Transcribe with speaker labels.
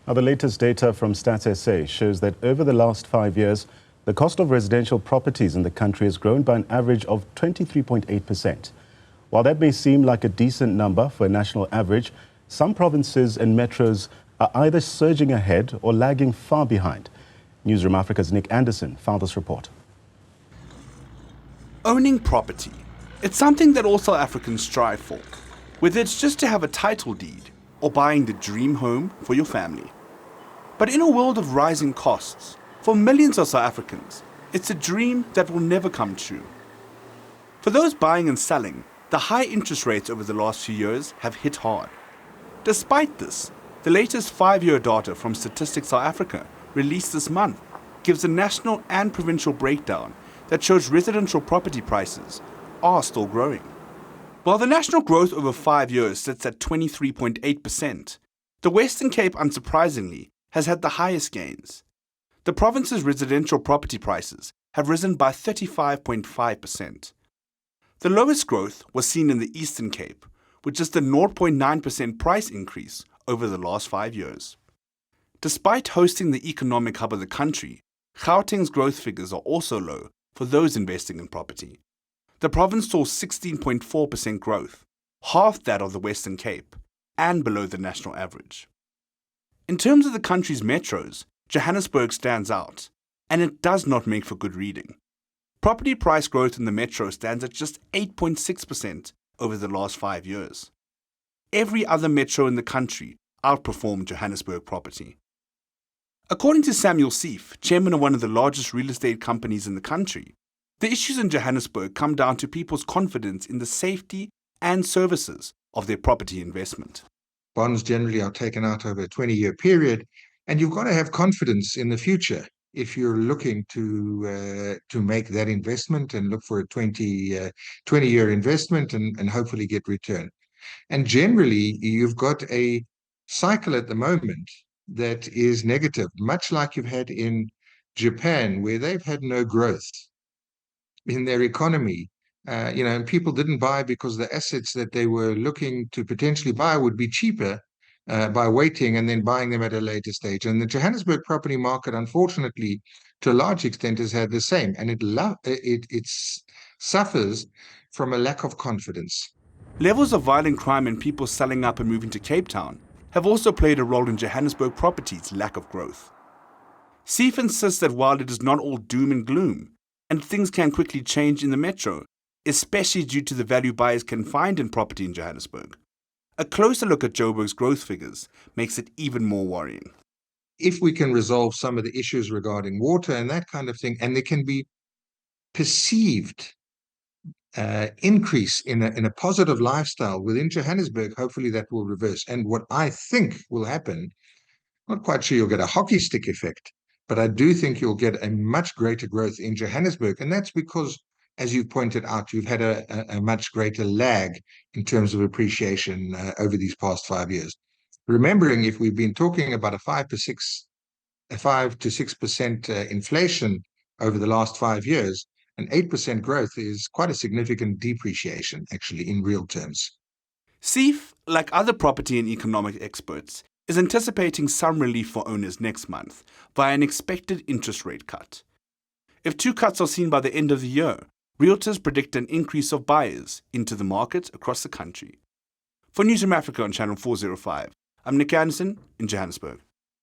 Speaker 1: Now, the latest data from StatsSA shows that over the last 5 years, the cost of residential properties in the country has grown by an average of 23.8%. While that may seem like a decent number for a national average, some provinces and metros are either surging ahead or lagging far behind. Newzroom Afrika's Andersen found this report.
Speaker 2: Owning property. It's something that all South Africans strive for, whether it's just to have a title deed or buying the dream home for your family. But in a world of rising costs, for millions of South Africans, it's a dream that will never come true. For those buying and selling, the high interest rates over the last few years have hit hard. Despite this, the latest 5-year data from Statistics South Africa, released this month, gives a national and provincial breakdown that shows residential property prices are still growing. While the national growth over 5 years sits at 23.8%, the Western Cape, unsurprisingly, has had the highest gains. The province's residential property prices have risen by 35.5%. The lowest growth was seen in the Eastern Cape, with just a 0.9% price increase over the last 5 years. Despite hosting the economic hub of the country, Gauteng's growth figures are also low for those investing in property. The province saw 16.4% growth, half that of the Western Cape, and below the national average. In terms of the country's metros, Johannesburg stands out, and it does not make for good reading. Property price growth in the metro stands at just 8.6% over the last 5 years. Every other metro in the country outperformed Johannesburg property. According to Samuel Seif, chairman of one of the largest real estate companies in the country, the issues in Johannesburg come down to people's confidence in the safety and services of their property investment.
Speaker 3: Bonds generally are taken out over a 20-year period, and you've got to have confidence in the future if you're looking to make that investment and look for a 20-year investment and hopefully get return. And generally, you've got a cycle at the moment that is negative, much like you've had in Japan, where they've had no growth in their economy. And people didn't buy because the assets that they were looking to potentially buy would be cheaper by waiting and then buying them at a later stage. And the Johannesburg property market, unfortunately, to a large extent, has had the same, and it suffers from a lack of confidence.
Speaker 2: Levels of violent crime and people selling up and moving to Cape Town have also played a role in Johannesburg property's lack of growth. Seif insists that while it is not all doom and gloom, and things can quickly change in the metro, especially due to the value buyers can find in property in Johannesburg, a closer look at Joburg's growth figures makes it even more worrying.
Speaker 3: If we can resolve some of the issues regarding water and that kind of thing, and there can be perceived increase in a positive lifestyle within Johannesburg, hopefully that will reverse. And what I think will happen, not quite sure you'll get a hockey stick effect, but I do think you'll get a much greater growth in Johannesburg. And that's because, as you pointed out, you've had a much greater lag in terms of appreciation over these past 5 years. Remembering, if we've been talking about a 5 to 6% inflation over the last 5 years, an 8% growth is quite a significant depreciation, actually, in real terms.
Speaker 2: Seif, like other property and economic experts, is anticipating some relief for owners next month via an expected interest rate cut. If 2 cuts are seen by the end of the year, realtors predict an increase of buyers into the market across the country. For Newzroom Afrika on Channel 405, I'm Andersen in Johannesburg.